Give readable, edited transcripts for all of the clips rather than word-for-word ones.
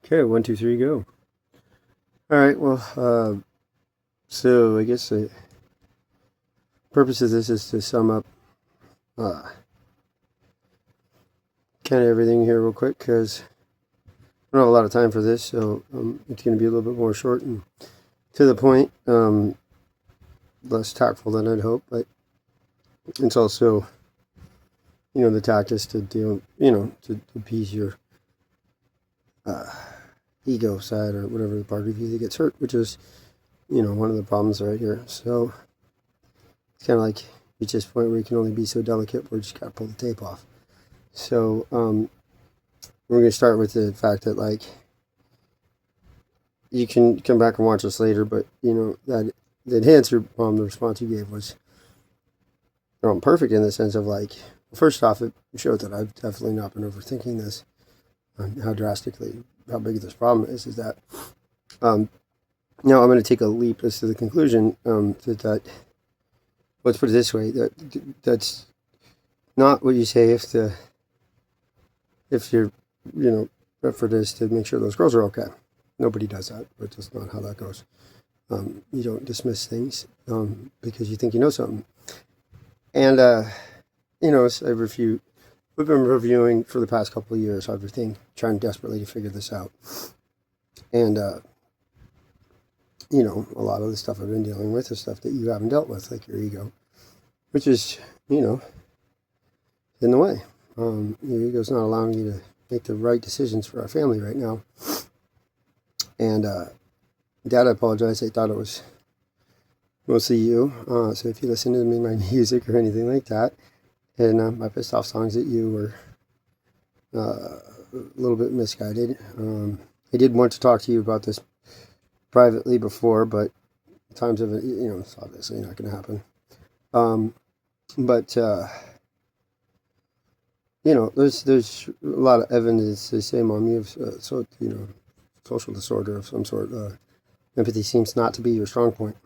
Okay, one, two, three, go. All right. Well, so I guess the purpose of this is to sum up uh, kind of everything here real quick because I don't have a lot of time for this, so it's going to be a little bit more short and to the point, less tactful than I'd hope, but it's also, the tact is to deal, to appease your uh, ego side or whatever the part of you that gets hurt, which is, one of the problems right here. So it's kind of like reach this point where you can only be so delicate where you just got to pull the tape off. So we're going to start with the fact that, like, you can come back and watch this later, but, that answer, the response you gave was perfect in the sense of, like, first off, it showed that I've definitely not been overthinking this, how big this problem is that, now I'm going to take a leap as to the conclusion that let's put it this way, that's not what you say if your effort is to make sure those girls are okay. Nobody does that, but that's not how that goes. You don't dismiss things because you think you know something. And we've been reviewing for the past couple of years everything, trying desperately to figure this out. And a lot of the stuff I've been dealing with is stuff that you haven't dealt with, like your ego, which is, in the way. Your ego's not allowing you to make the right decisions for our family right now. And Dad, I apologize. I thought it was mostly you. So if you listen to me, my music or anything like that, and my pissed off songs at you were a little bit misguided. I did want to talk to you about this privately before, but times of it, it's obviously not going to happen. But there's a lot of evidence to say, Mom, you have social disorder of some sort. Empathy seems not to be your strong point.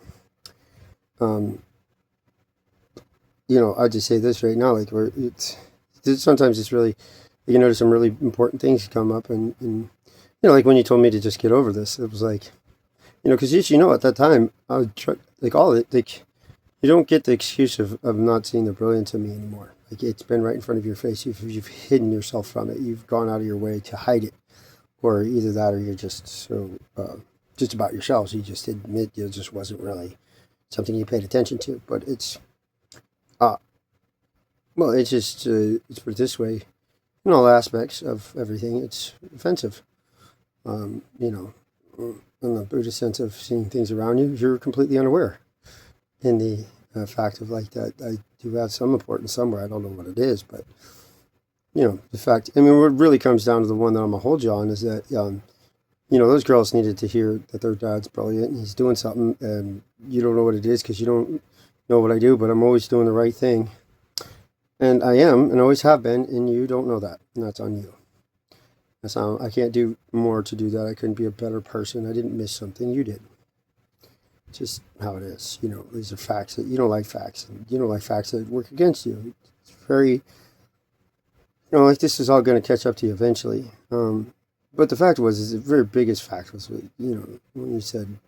I'll just say this right now, like, sometimes it's really, you notice some really important things come up, and like when you told me to just get over this, it was like, because at that time, I would try, like, all of it, like, you don't get the excuse of not seeing the brilliance in me anymore. Like, it's been right in front of your face. You've hidden yourself from it. You've gone out of your way to hide it. Or either that or you're just so just about yourselves. You just admit it just wasn't really something you paid attention to. But it's, it's just, let's put it this way, in all aspects of everything, it's offensive. In the Buddhist sense of seeing things around you, you're completely unaware. In the fact of, like, that I do have some importance somewhere. I don't know what it is, but the fact, what really comes down to the one that I'm going to hold you on is that, those girls needed to hear that their dad's brilliant and he's doing something, and you don't know what it is because you don't know what I do, but I'm always doing the right thing. And I am, and always have been, and you don't know that, and that's on you. I can't do more to do that. I couldn't be a better person. I didn't miss something. You did. It's just how it is. These are facts that you don't like facts, and you don't like facts that work against you. It's very, like, this is all going to catch up to you eventually. But the fact is the very biggest fact was, when you said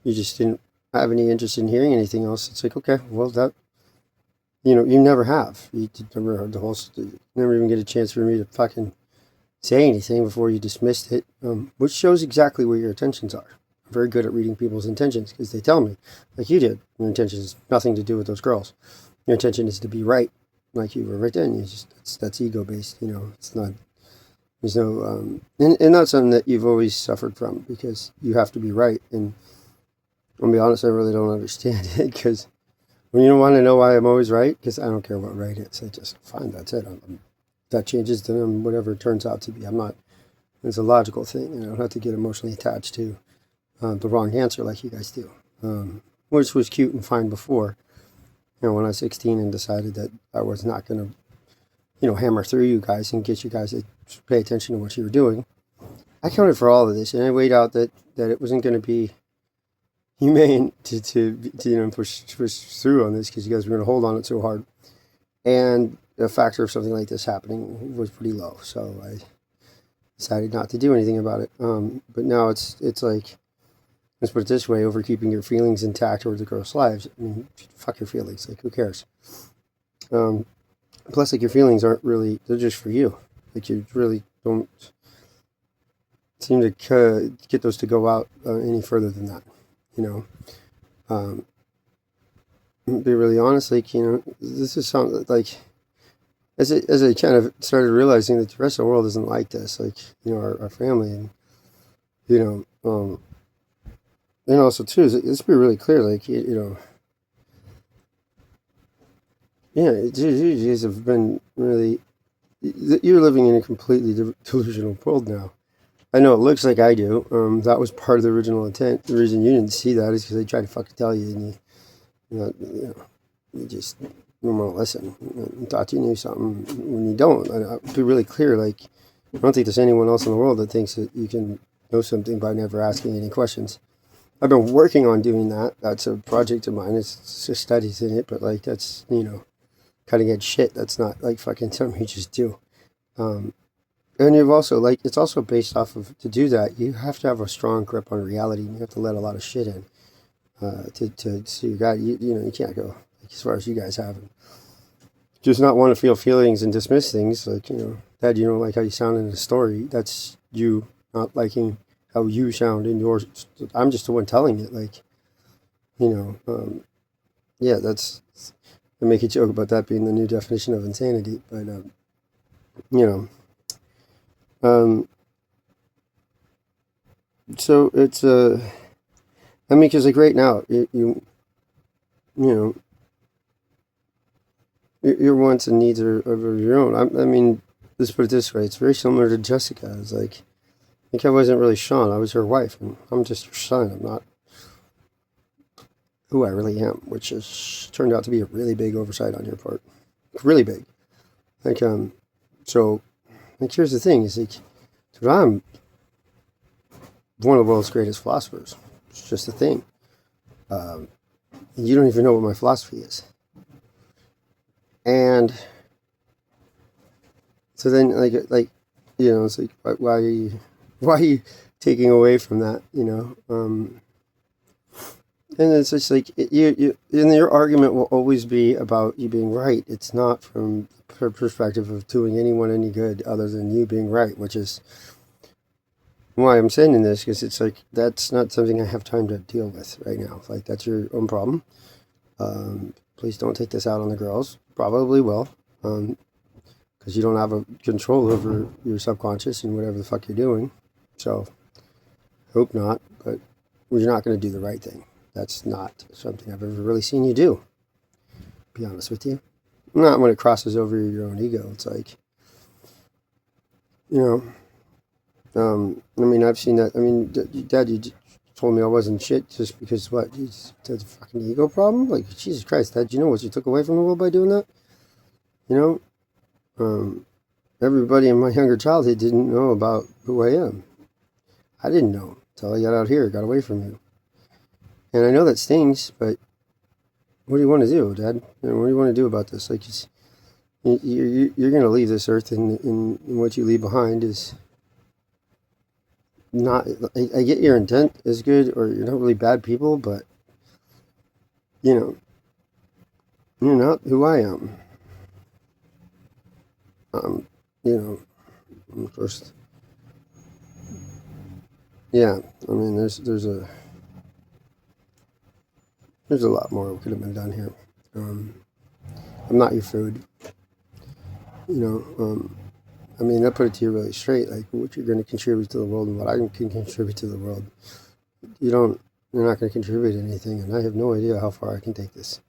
you just didn't have any interest in hearing anything else. It's like, okay, well, that, you never have. You never heard the whole, never even get a chance for me to fucking say anything before you dismissed it, which shows exactly where your intentions are. I'm very good at reading people's intentions because they tell me, like you did, your intention is nothing to do with those girls. Your intention is to be right, like you were right then. That's ego based. It's not. There's no, and that's something that you've always suffered from because you have to be right. And I'll be honest, I really don't understand it because when you don't want to know why I'm always right, because I don't care what right is. I just fine. That's it. That changes to them, whatever it turns out to be. It's a logical thing, and I don't have to get emotionally attached to the wrong answer like you guys do, which was cute and fine before. When I was 16 and decided that I was not going to, hammer through you guys and get you guys to pay attention to what you were doing. I counted for all of this, and I weighed out that it wasn't going to be humane to push through on this because you guys were going to hold on it so hard. And the factor of something like this happening was pretty low. So I decided not to do anything about it. But now it's like, let's put it this way: over keeping your feelings intact over the girls' lives. I mean, fuck your feelings. Like, who cares? Plus, like, your feelings aren't really, they're just for you. Like, you really don't seem to get those to go out any further than that, you know. Be really honest, like, you know, this is something like, as I kind of started realizing that the rest of the world isn't like this, like, you know, our family, and, you know, and also too, let's be really clear, like, you know, yeah, you guys have been really, you're living in a completely delusional world now. I know it looks like I do. That was part of the original intent. The reason you didn't see that is because they tried to fucking tell you, and you just didn't want to listen. And thought you knew something when you don't. I'll be really clear. Like, I don't think there's anyone else in the world that thinks that you can know something by never asking any questions. I've been working on doing that. That's a project of mine. It's just studies in it, but like, that's, you know, cutting edge shit. That's not like fucking something you just do. And you've also, like, it's also based off of, to do that, you have to have a strong grip on reality, and you have to let a lot of shit in to see your guy. You know, you can't go like, as far as you guys have, and just not want to feel feelings and dismiss things. Like, you know, Dad, you don't like how you sound in the story. That's you not liking how you sound in yours. I'm just the one telling it. Like, you know, yeah, that's, I make a joke about that being the new definition of insanity, but you know. So it's I mean, because like right now, you know, your wants and needs are your own. I mean, let's put it this way: it's very similar to Jessica. It's like I wasn't really Sean. I was her wife, and I'm just her son. I'm not who I really am, which has turned out to be a really big oversight on your part. Really big. Like so like here's the thing: is like, dude, I'm one of the world's greatest philosophers. It's just a thing. You don't even know what my philosophy is. And so then, like, you know, it's like, why are you taking away from that, you know? And it's just like, you, and your argument will always be about you being right. It's not from the perspective of doing anyone any good other than you being right, which is why I'm saying this, because it's like, that's not something I have time to deal with right now. Like, that's your own problem. Please don't take this out on the girls. Probably will. Because you don't have a control over your subconscious and whatever the fuck you're doing. So, hope not, but you're not going to do the right thing. That's not something I've ever really seen you do, to be honest with you. Not when it crosses over your own ego. It's like, you know, I mean, I've seen that. I mean, Dad, you told me I wasn't shit just because what? That's a fucking ego problem? Like, Jesus Christ, Dad, you know what you took away from the world by doing that? You know? Everybody in my younger childhood didn't know about who I am. I didn't know until I got out here, got away from you. And I know that stings, but what do you want to do, Dad? You know, what do you want to do about this? Like, you're going to leave this earth, and what you leave behind is not. I get your intent is good, or you're not really bad people, but you know, you're not who I am. You know, first, yeah. I mean, there's a lot more could have been done here. I'm not your food. You know, I mean, I put it to you really straight, like what you're going to contribute to the world and what I can contribute to the world. You're not going to contribute anything, and I have no idea how far I can take this.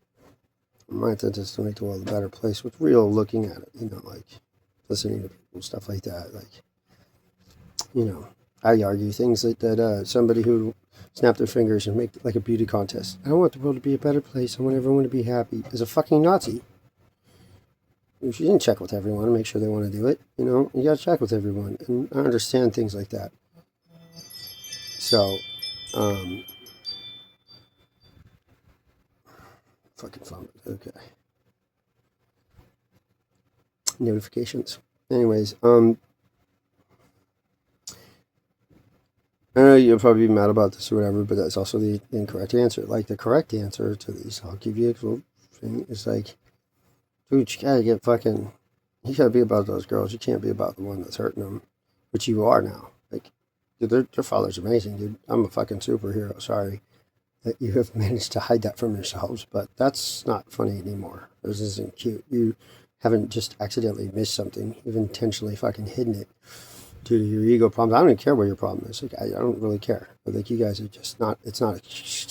My intent is to make the world a better place with real looking at it, you know, like listening to people, stuff like that. Like, you know, I argue things that somebody who snap their fingers and make like a beauty contest. I want the world to be a better place. I want everyone to be happy. Is a fucking Nazi. If you didn't check with everyone and make sure they want to do it, you know, you got to check with everyone. And I understand things like that. So, fucking fun. Okay. Notifications. Anyways, I know you'll probably be mad about this or whatever, but that's also the incorrect answer. Like the correct answer to these, I'll give you a little thing. It's like, dude, you gotta get fucking. You gotta be about those girls. You can't be about the one that's hurting them, which you are now. Like, dude, their father's amazing, dude. I'm a fucking superhero. Sorry that you have managed to hide that from yourselves, but that's not funny anymore. This isn't cute. You haven't just accidentally missed something. You've intentionally fucking hidden it due to your ego problems. I don't even care what your problem is. Like, I don't really care. But like, you guys are just not. It's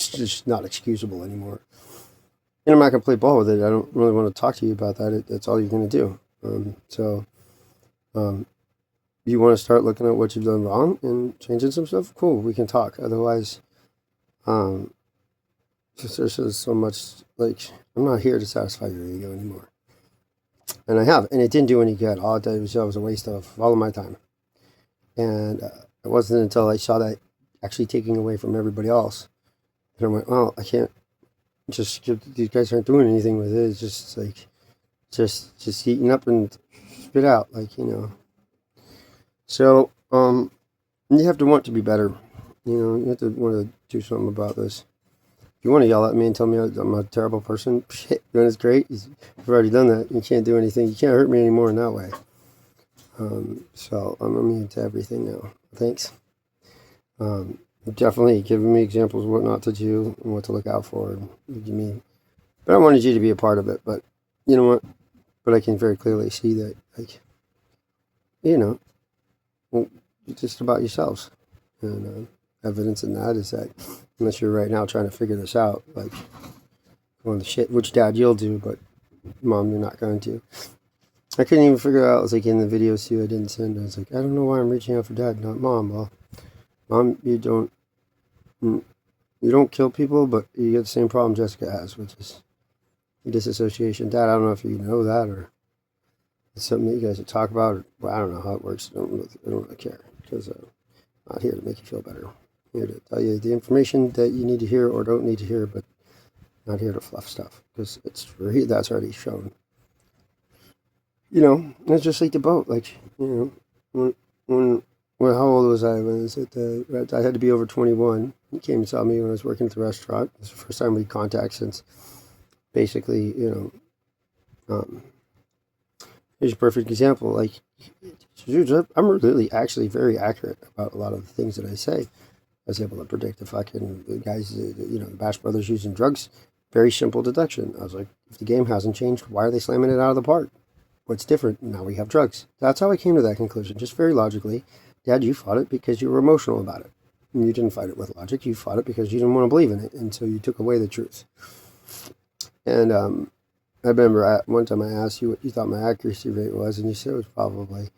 just not excusable anymore. And I'm not gonna play ball with it. I don't really want to talk to you about that. That's all you're gonna do. So, you want to start looking at what you've done wrong and changing some stuff? Cool, we can talk. Otherwise, um, there's just so much. Like, I'm not here to satisfy your ego anymore. And I have, and it didn't do any good. All it did was a waste of all of my time. And it wasn't until I saw that actually taking away from everybody else that I went, well, I can't just, these guys aren't doing anything with it. It's just like, just eating up and spit out, like, So, you have to want to be better. You have to want to do something about this. If you want to yell at me and tell me I'm a terrible person, shit, then it's great. You've already done that. You can't do anything. You can't hurt me anymore in that way. So I'm immune to everything now. Thanks. Definitely giving me examples of what not to do and what to look out for. And give me, but I wanted you to be a part of it. But you know what? But I can very clearly see that, like, it's just about yourselves. And evidence in that is that unless you're right now trying to figure this out, like, going to shit, which dad you'll do, but mom, you're not going to. I couldn't even figure out, like in the videos too, I didn't send. I was like, I don't know why I'm reaching out for dad, not mom. Well, mom, you don't kill people, but you get the same problem Jessica has, which is disassociation. Dad, I don't know if you know that or it's something that you guys would talk about. Or, well, I don't know how it works. I don't really care because I'm not here to make you feel better. I'm here to tell you the information that you need to hear or don't need to hear, but not here to fluff stuff because that's already shown. It's just like the boat. Like, when how old was I when I had to be over 21. He came and saw me when I was working at the restaurant. It was the first time we contact since basically, here's a perfect example. Like, I'm really actually very accurate about a lot of the things that I say. I was able to predict the fucking guys, the Bash Brothers using drugs. Very simple deduction. I was like, if the game hasn't changed, why are they slamming it out of the park? What's different? Now we have drugs. That's how I came to that conclusion, just very logically. Dad, you fought it because you were emotional about it. And you didn't fight it with logic. You fought it because you didn't want to believe in it. And so you took away the truth. And I remember one time I asked you what you thought my accuracy rate was, and you said it was probably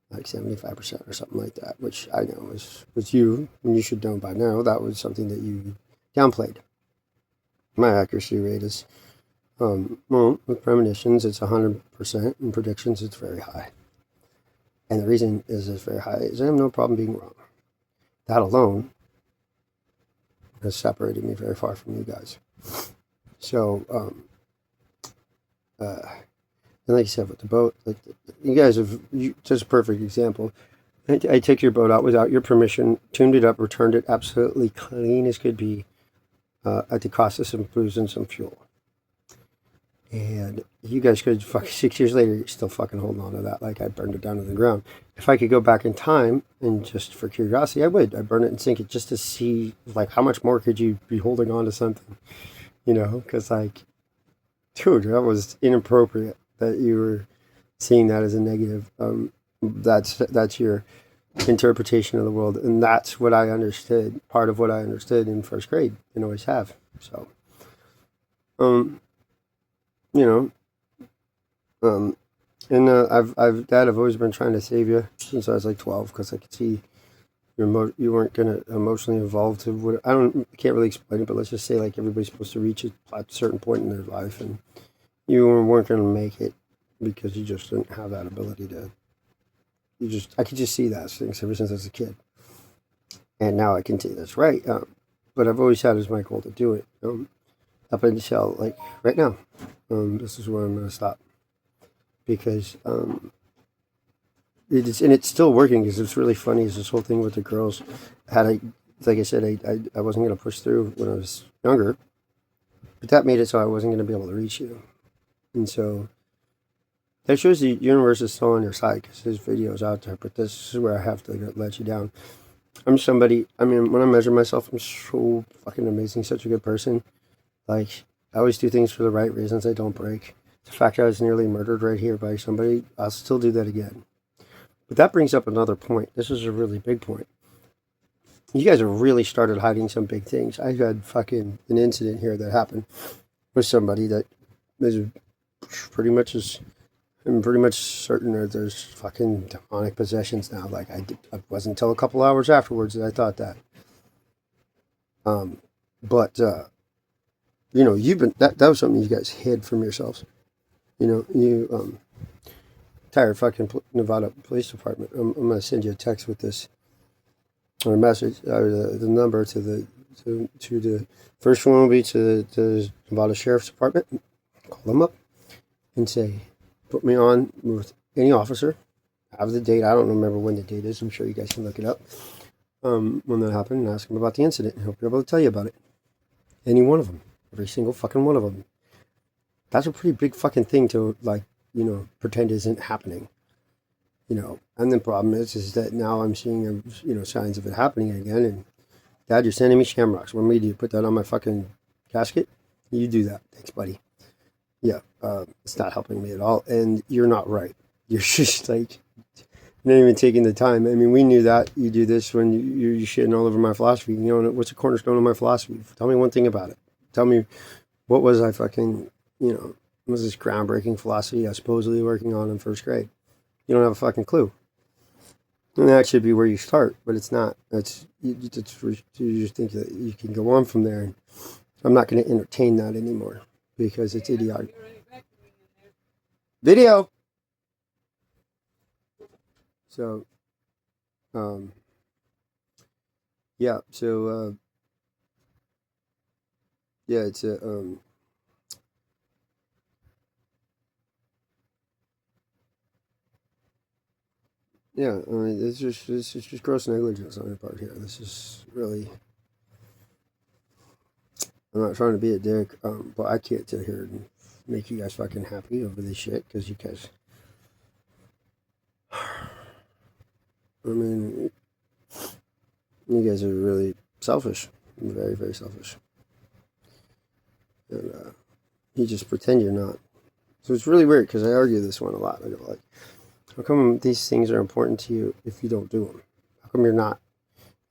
like 75% or something like that, which I know was you, and you should know by now that was something that you downplayed. My accuracy rate is, with premonitions, it's 100%, and predictions, it's very high. And the reason is it's very high is I have no problem being wrong. That alone has separated me very far from you guys. So, and like you said, with the boat, like you guys have just a perfect example. I took your boat out without your permission, tuned it up, returned it absolutely clean as could be, at the cost of some booze and some fuel. And you guys could 6 years later, you're still fucking holding on to that. Like I burned it down to the ground. If I could go back in time and just for curiosity, I would. I'd burn it and sink it just to see like how much more could you be holding on to something, because like, dude, that was inappropriate that you were seeing that as a negative. That's your interpretation of the world, and that's what I understood. Part of what I understood in first grade and always have. So, and I've always been trying to save you since I was like 12 because I could see you weren't gonna emotionally evolve to what can't really explain it, but let's just say like everybody's supposed to reach a certain point in their life, and you weren't gonna make it because you just didn't have that ability to. I could just see that things ever since I was a kid, and now I can see that's right. But I've always had as my goal to do it. Up until like right now, this is where I'm gonna stop because it's still working because it's really funny. Is this whole thing with the girls? Like I said, I wasn't gonna push through when I was younger, but that made it so I wasn't gonna be able to reach you, and so that shows the universe is still on your side because his video's out there. But this is where I have to let you down. I'm somebody. I mean, when I measure myself, I'm so fucking amazing, such a good person. Like I always do things for the right reasons. I don't break. The fact I was nearly murdered right here by somebody, I'll still do that again. But that brings up another point. This is a really big point. You guys have really started hiding some big things. I had fucking an incident here that happened with somebody that is pretty much as I'm pretty much certain that there's fucking demonic possessions now. Like I wasn't until a couple hours afterwards that I thought that. But you've been that was something you guys hid from yourselves. You entire fucking Nevada Police Department. I'm gonna send you a text with this or a message or the number to the first one will be to the Nevada Sheriff's Department. Call them up and say, put me on with any officer. Have the date. I don't remember when the date is. I'm sure you guys can look it up. When that happened, and ask them about the incident, and he'll be able to tell you about it. Any one of them, every single fucking one of them. That's a pretty big fucking thing to pretend isn't happening. And the problem is that now I'm seeing signs of it happening again. And Dad, you're sending me shamrocks. What do you put that on my fucking casket? You do that, thanks, buddy. Yeah, it's not helping me at all. And you're not right. You're just like not even taking the time. I mean, we knew that you do this when you're shitting all over my philosophy. What's the cornerstone of my philosophy? Tell me one thing about it. Tell me what was I fucking was this groundbreaking philosophy I was supposedly working on in first grade. You don't have a fucking clue. And that should be where you start, but it's not. You just think that you can go on from there. And I'm not going to entertain that anymore because it's idiotic. Video. So, yeah. So, yeah. It's a Yeah, I mean, this is just gross negligence on your part here. This is really. I'm not trying to be a dick, but I can't sit here and make you guys fucking happy over this shit because you guys. I mean, you guys are really selfish, very, very selfish, and you just pretend you're not. So it's really weird because I argue this one a lot. I go like, how come these things are important to you if you don't do them? How come you're not?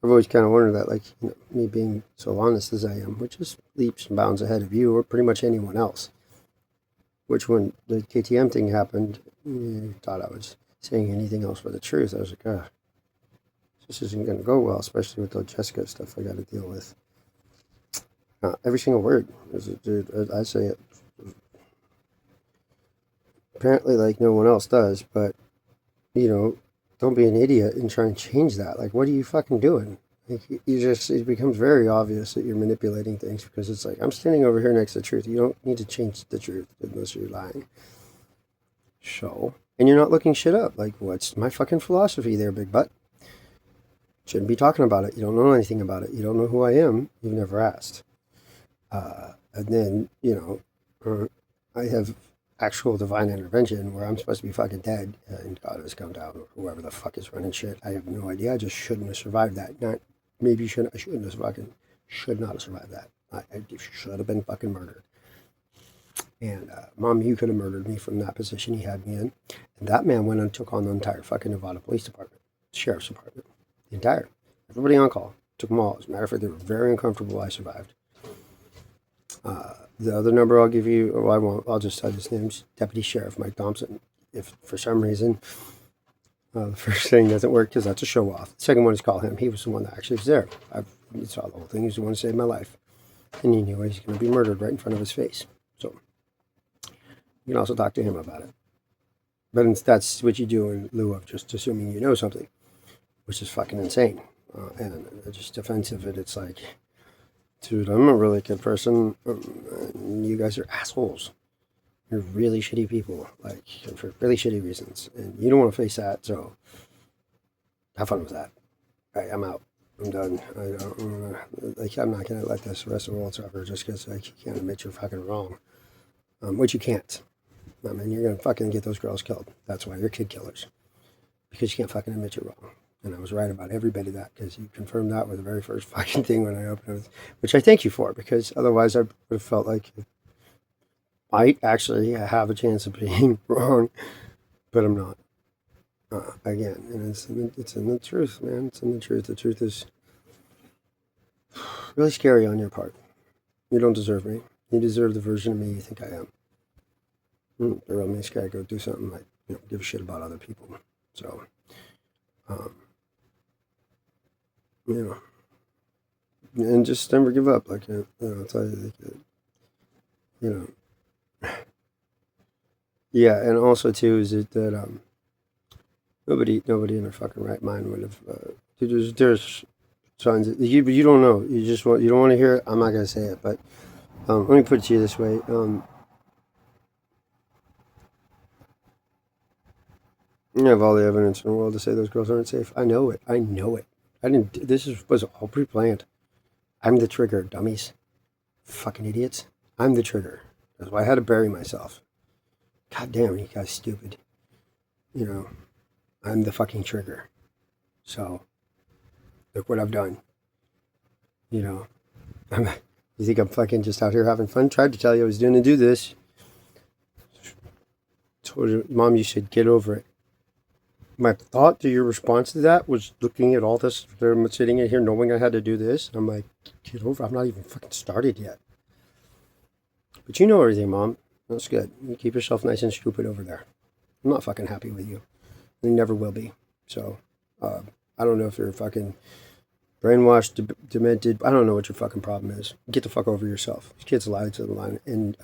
I've always kind of wondered that, like, me being so honest as I am, which is leaps and bounds ahead of you or pretty much anyone else. Which when the KTM thing happened, you thought I was saying anything else but the truth. I was like, this isn't going to go well, especially with the Jessica stuff I got to deal with. Every single word. Dude, I say it. Apparently, like, no one else does, but don't be an idiot and try and change that. Like, what are you fucking doing? Like, it becomes very obvious that you're manipulating things because it's like, I'm standing over here next to the truth. You don't need to change the truth unless you're lying. So, and you're not looking shit up. Like, what's my fucking philosophy there, big butt? Shouldn't be talking about it. You don't know anything about it. You don't know who I am. You've never asked. And then, I have actual divine intervention where I'm supposed to be fucking dead and God has come down or whoever the fuck is running shit. I have no idea. I just shouldn't have survived that. I should not have survived that. I should have been fucking murdered. And Mom, you could have murdered me from that position he had me in. And that man went and took on the entire fucking Nevada Police Department, Sheriff's Department, the entire, everybody on call, took them all. As a matter of fact, they were very uncomfortable. I survived. The other number I'll give you, I won't, I'll just tell you his name's Deputy Sheriff Mike Thompson. If for some reason the first thing doesn't work, because that's a show off. The second one is call him. He was the one that actually was there. I saw the whole thing. He was the one who saved my life. And he knew he's going to be murdered right in front of his face. So you can also talk to him about it. But that's what you do in lieu of just assuming you know something, which is fucking insane. And just offensive. And it's like, dude, I'm a really good person. You guys are assholes. You're really shitty people, like, for really shitty reasons. And you don't want to face that, so have fun with that. All right, I'm out. I'm done. I don't wanna, like, I'm not going to let this rest of the world suffer just because, like, you can't admit you're fucking wrong. Which you can't. I mean, you're going to fucking get those girls killed. That's why you're kid killers. Because you can't fucking admit you're wrong. And I was right about every bit of that, because you confirmed that with the very first fucking thing when I opened it, which I thank you for, because otherwise I would have felt like I might actually have a chance of being wrong, but I'm not. Again, and it's in the truth, man. It's in the truth. The truth is really scary on your part. You don't deserve me. You deserve the version of me you think I am. The real me's gotta go do something like, give a shit about other people. So, and just never give up. Like, I'll tell you, yeah. And also too is that nobody in their fucking right mind would have. There's signs that you don't know. You don't want to hear it. I'm not gonna say it, but let me put it to you this way. You have all the evidence in the world to say those girls aren't safe. I know it. I didn't. Was all pre-planned. I'm the trigger, dummies. Fucking idiots. I'm the trigger. That's why I had to bury myself. God damn, you guys stupid. I'm the fucking trigger. So, look what I've done. You think I'm fucking just out here having fun? Tried to tell you I was doing to do this. Told you, Mom, you should get over it. My thought to your response to that was looking at all this. I'm sitting in here knowing I had to do this. I'm like, get over it. I'm not even fucking started yet. But you know everything, Mom. That's good. You keep yourself nice and stupid over there. I'm not fucking happy with you. You never will be. So, I don't know if you're fucking brainwashed, demented. I don't know what your fucking problem is. Get the fuck over yourself. These kids lie to the line. And,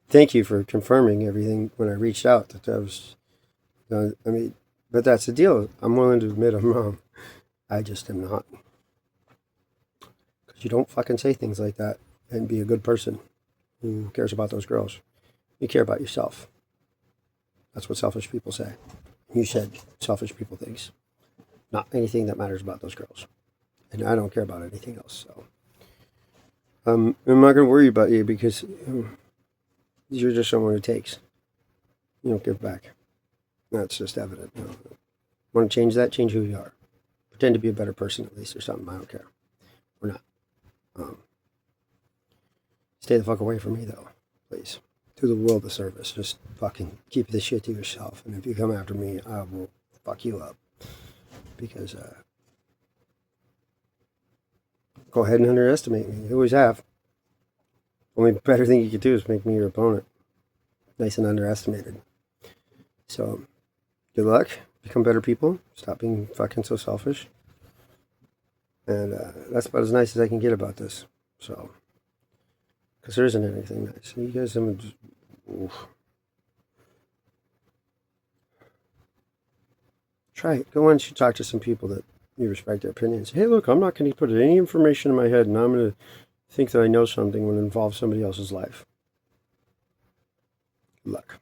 thank you for confirming everything when I reached out. That was, but that's the deal. I'm willing to admit I'm wrong. I just am not. Because you don't fucking say things like that and be a good person who cares about those girls. You care about yourself. That's what selfish people say. You said selfish people things. Not anything that matters about those girls. And I don't care about anything else. So I'm not going to worry about you, because you're just someone who takes. You don't give back. That's just evident. Want to change that? Change who you are. Pretend to be a better person at least, or something. I don't care. We're not. Stay the fuck away from me, though. Please. Do the world a service. Just fucking keep this shit to yourself. And if you come after me, I will fuck you up. Because, go ahead and underestimate me. You always have. Only better thing you could do is make me your opponent. Nice and underestimated. So, good luck. Become better people. Stop being fucking so selfish. And that's about as nice as I can get about this. So, because there isn't anything nice. You guys haven't just, try it. Go on and talk to some people that you respect their opinions. Hey, look, I'm not going to put any information in my head, and I'm going to think that I know something when it involves somebody else's life. Good luck.